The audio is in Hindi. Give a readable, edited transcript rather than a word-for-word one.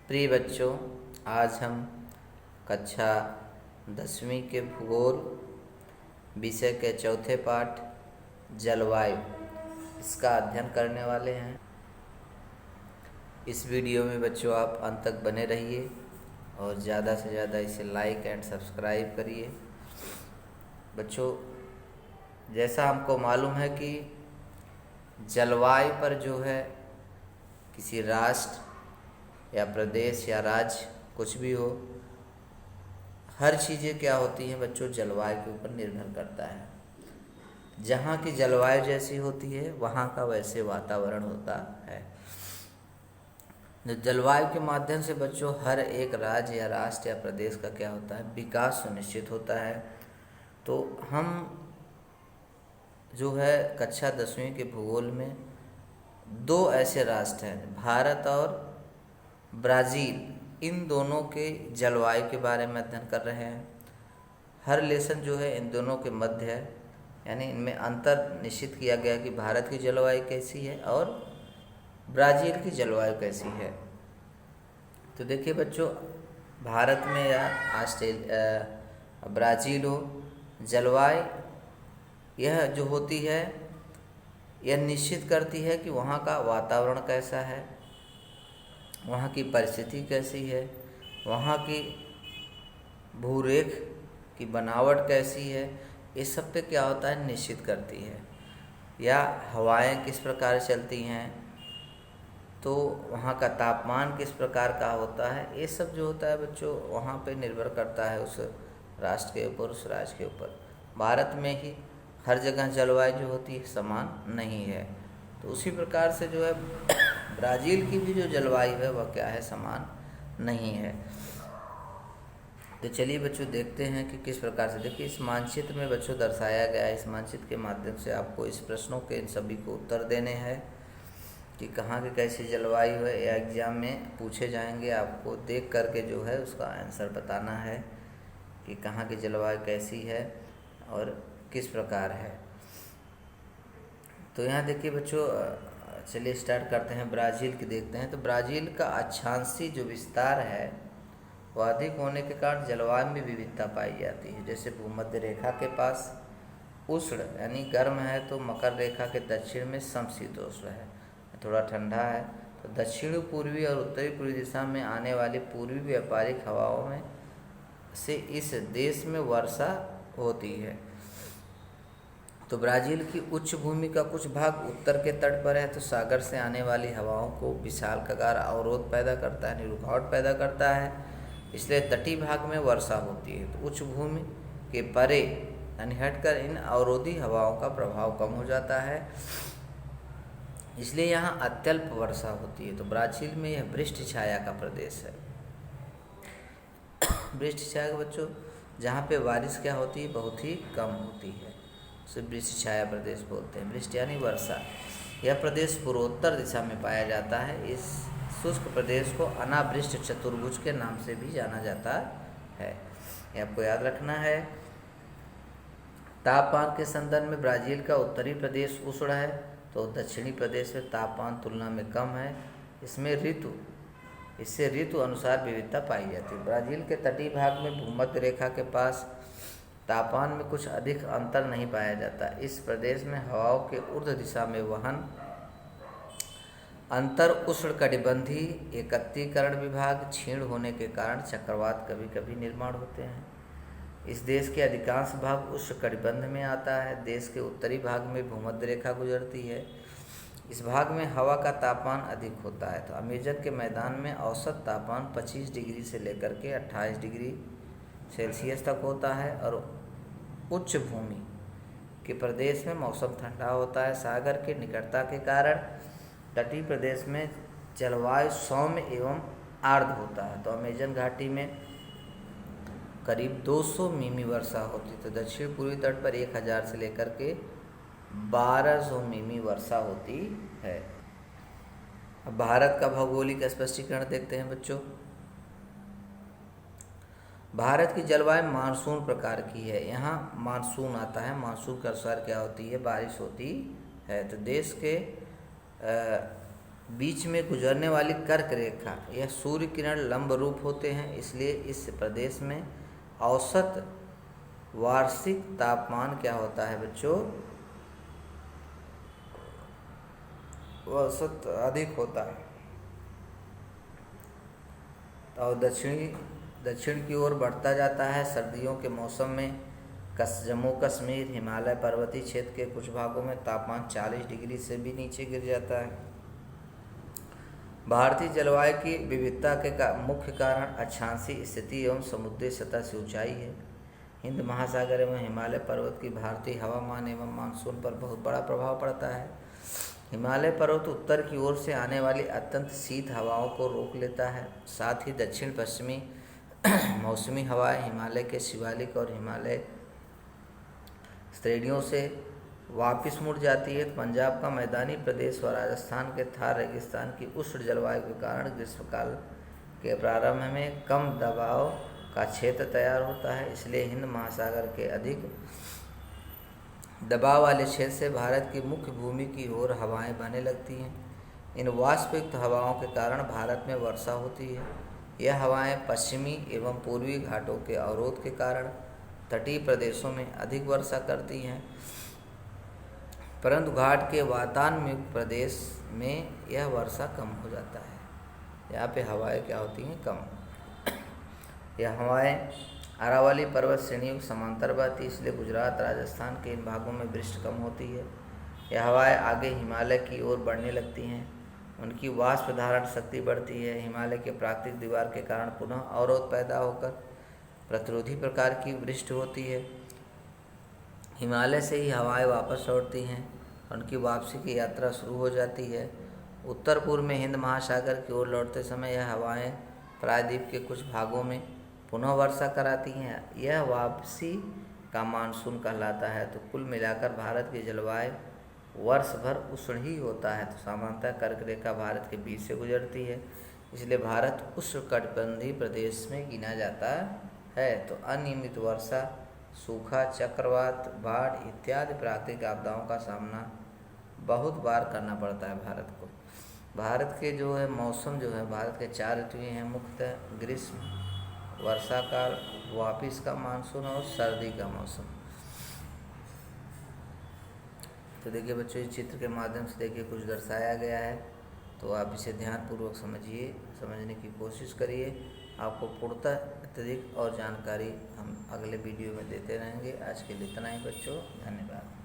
प्रिय बच्चों, आज हम कक्षा 10वीं के भूगोल विषय के चौथे पाठ जलवायु इसका अध्ययन करने वाले हैं। इस वीडियो में बच्चों आप अंत तक बने रहिए और ज़्यादा से ज़्यादा इसे लाइक एंड सब्सक्राइब करिए। बच्चों, जैसा हमको मालूम है कि जलवायु पर जो है किसी राष्ट्र या प्रदेश या राज्य कुछ भी हो, हर चीज़ें क्या होती हैं बच्चों, जलवायु के ऊपर निर्भर करता है। जहाँ की जलवायु जैसी होती है वहाँ का वैसे वातावरण होता है। जलवायु के माध्यम से बच्चों हर एक राज्य या राष्ट्र या प्रदेश का क्या होता है, विकास सुनिश्चित होता है। तो हम जो है कक्षा 10वीं के भूगोल में दो ऐसे राष्ट्र हैं, भारत और ब्राज़ील, इन दोनों के जलवायु के बारे में अध्ययन कर रहे हैं। हर लेसन जो है इन दोनों के मध्य है, यानी इनमें अंतर निश्चित किया गया कि भारत की जलवायु कैसी है और ब्राज़ील की जलवायु कैसी है। तो देखिए बच्चों, भारत में या ब्राज़ील हो, जलवायु यह जो होती है यह निश्चित करती है कि वहाँ का वातावरण कैसा है, वहाँ की परिस्थिति कैसी है, वहाँ की भूरेख की बनावट कैसी है, इस सब पे क्या होता है, निश्चित करती है। या हवाएं किस प्रकार चलती हैं, तो वहाँ का तापमान किस प्रकार का होता है, ये सब जो होता है बच्चों वहाँ पे निर्भर करता है उस राष्ट्र के ऊपर, उस राज्य के ऊपर। भारत में ही हर जगह जलवायु जो होती है समान नहीं है, तो उसी प्रकार से जो है ब्राज़ील की भी जो जलवायु है वह क्या है, समान नहीं है। तो चलिए बच्चों देखते हैं कि किस प्रकार से। देखिए इस मानचित्र में बच्चों दर्शाया गया है, इस मानचित्र के माध्यम से आपको इस प्रश्नों के इन सभी को उत्तर देने हैं कि कहाँ की कैसी जलवायु है, या एग्जाम में पूछे जाएंगे। आपको देख करके जो है उसका आंसर बताना है कि कहाँ की जलवायु कैसी है और किस प्रकार है। तो यहाँ देखिए बच्चों, चलिए स्टार्ट करते हैं। ब्राज़ील की देखते हैं। तो ब्राज़ील का अक्षांशीय जो विस्तार है वह अधिक होने के कारण जलवायु में विविधता पाई जाती है। जैसे भूमध्य रेखा के पास उष्ण यानी गर्म है, तो मकर रेखा के दक्षिण में समशीतोष्ण है, थोड़ा ठंडा है। तो दक्षिणी पूर्वी और उत्तरी पूर्वी दिशा में आने वाली पूर्वी व्यापारिक हवाओं में से इस देश में वर्षा होती है। तो ब्राज़ील की उच्च भूमि का कुछ भाग उत्तर के तट पर है, तो सागर से आने वाली हवाओं को विशालाकार अवरोध पैदा करता है, रुकावट पैदा करता है, इसलिए तटीय भाग में वर्षा होती है। तो उच्च भूमि के परे यानी हटकर इन अवरोधी हवाओं का प्रभाव कम हो जाता है, इसलिए यहाँ अत्यल्प वर्षा होती है। तो ब्राज़ील में यह वृष्टि छाया का प्रदेश है। वृष्टि छाया का बच्चों जहाँ पे बारिश क्या होती है, बहुत ही कम होती है, उसे वृष्टि छाया प्रदेश बोलते हैं। वृष्टि यानी वर्षा। यह प्रदेश पूर्वोत्तर दिशा में पाया जाता है। इस शुष्क प्रदेश को अनावृष्ट चतुर्भुज के नाम से भी जाना जाता है, ये आपको याद रखना है। तापमान के संदर्भ में ब्राज़ील का उत्तरी प्रदेश उष्ण है, तो दक्षिणी प्रदेश में तापमान तुलना में कम है। इससे ऋतु अनुसार विविधता पाई जाती है। ब्राज़ील के तटीय भाग में भूमध्य रेखा के पास तापमान में कुछ अधिक अंतर नहीं पाया जाता। इस प्रदेश में हवाओं के ऊर्ध्व दिशा में वहन अंतर उष्णकटिबंधीय एकत्रीकरण विभाग क्षीण होने के कारण चक्रवात कभी कभी निर्माण होते हैं। इस देश के अधिकांश भाग उष्णकटिबंध में आता है। देश के उत्तरी भाग में भूमध्य रेखा गुजरती है। इस भाग में हवा का तापमान अधिक होता है। तो अमेजन के मैदान में औसत तापमान 25 डिग्री से लेकर के 28 डिग्री सेल्सियस तक होता है, और उच्च भूमि के प्रदेश में मौसम ठंडा होता है। सागर के निकटता के कारण तटीय प्रदेश में जलवायु सौम्य एवं आर्द्र होता है। तो अमेजन घाटी में करीब 200 मिमी वर्षा होती है। तो दक्षिण पूर्वी तट पर 1000 से लेकर के 1200 मिमी वर्षा होती है। अब भारत का भौगोलिक स्पष्टीकरण देखते हैं बच्चों। भारत की जलवायु मानसून प्रकार की है। यहाँ मानसून आता है, मानसून के अनुसार क्या होती है, बारिश होती है। तो देश के बीच में गुजरने वाली कर्क रेखा, यह सूर्य किरण लंब रूप होते हैं, इसलिए इस प्रदेश में औसत वार्षिक तापमान क्या होता है बच्चों? औसत अधिक होता है। और दक्षिण की ओर बढ़ता जाता है। सर्दियों के मौसम में जम्मू कश्मीर, हिमालय पर्वतीय क्षेत्र के कुछ भागों में तापमान 40 डिग्री से भी नीचे गिर जाता है। भारतीय जलवायु की विविधता के मुख्य कारण अक्षांशीय स्थिति एवं समुद्री सतह से ऊंचाई है। हिंद महासागर एवं हिमालय पर्वत की भारतीय हवामान एवं मानसून पर बहुत बड़ा प्रभाव पड़ता है। हिमालय पर्वत उत्तर की ओर से आने वाली अत्यंत शीत हवाओं को रोक लेता है। साथ ही दक्षिण पश्चिमी मौसमी हवाएं हिमालय के शिवालिक और हिमालय श्रेणियों से वापस मुड़ जाती है। पंजाब का मैदानी प्रदेश व राजस्थान के थार रेगिस्तान की उष्ण जलवायु के कारण ग्रीष्मकाल के प्रारंभ में कम दबाव का क्षेत्र तैयार होता है, इसलिए हिंद महासागर के अधिक दबाव वाले क्षेत्र से भारत की मुख्य भूमि की ओर हवाएं बहने लगती हैं। इन वाष्पयुक्त हवाओं के कारण भारत में वर्षा होती है। यह हवाएं पश्चिमी एवं पूर्वी घाटों के अवरोध के कारण तटीय प्रदेशों में अधिक वर्षा करती हैं, परंतु घाट के वातानुयुक्त प्रदेश में यह वर्षा कम हो जाता है। यहाँ पे हवाएं क्या होती हैं? कम। यह हवाएं अरावली पर्वत श्रेणियों के समांतर बहती, इसलिए गुजरात राजस्थान के इन भागों में वृष्टि कम होती है। यह हवाएं आगे हिमालय की ओर बढ़ने लगती हैं, उनकी वाष्प धारण शक्ति बढ़ती है। हिमालय के प्राकृतिक दीवार के कारण पुनः अवरोध पैदा होकर प्रतिरोधी प्रकार की वृष्टि होती है। हिमालय से ही हवाएं वापस लौटती हैं, उनकी वापसी की यात्रा शुरू हो जाती है। उत्तर पूर्व में हिंद महासागर की ओर लौटते समय यह हवाएं प्रायद्वीप के कुछ भागों में पुनः वर्षा कराती हैं। यह वापसी का मानसून कहलाता है। तो कुल मिलाकर भारत की जलवायु वर्ष भर उष्ण ही होता है। तो सामान्यतः कर्क रेखा भारत के बीच से गुजरती है, इसलिए भारत उष्णकटिबंधीय प्रदेश में गिना जाता है। तो अनियमित वर्षा, सूखा, चक्रवात, बाढ़ इत्यादि प्राकृतिक आपदाओं का सामना बहुत बार करना पड़ता है भारत को। भारत के जो है मौसम जो है, भारत के 4 ऋतुएँ हैं मुख्यतः: ग्रीष्म, वर्षा काल, वापिस का मानसून और सर्दी का मौसम। तो देखिए बच्चों, इस चित्र के माध्यम से देखिए कुछ दर्शाया गया है, तो आप इसे ध्यानपूर्वक समझिए, समझने की कोशिश करिए। आपको पूर्णतः अत्यधिक और जानकारी हम अगले वीडियो में देते रहेंगे। आज के लिए इतना ही बच्चों, धन्यवाद।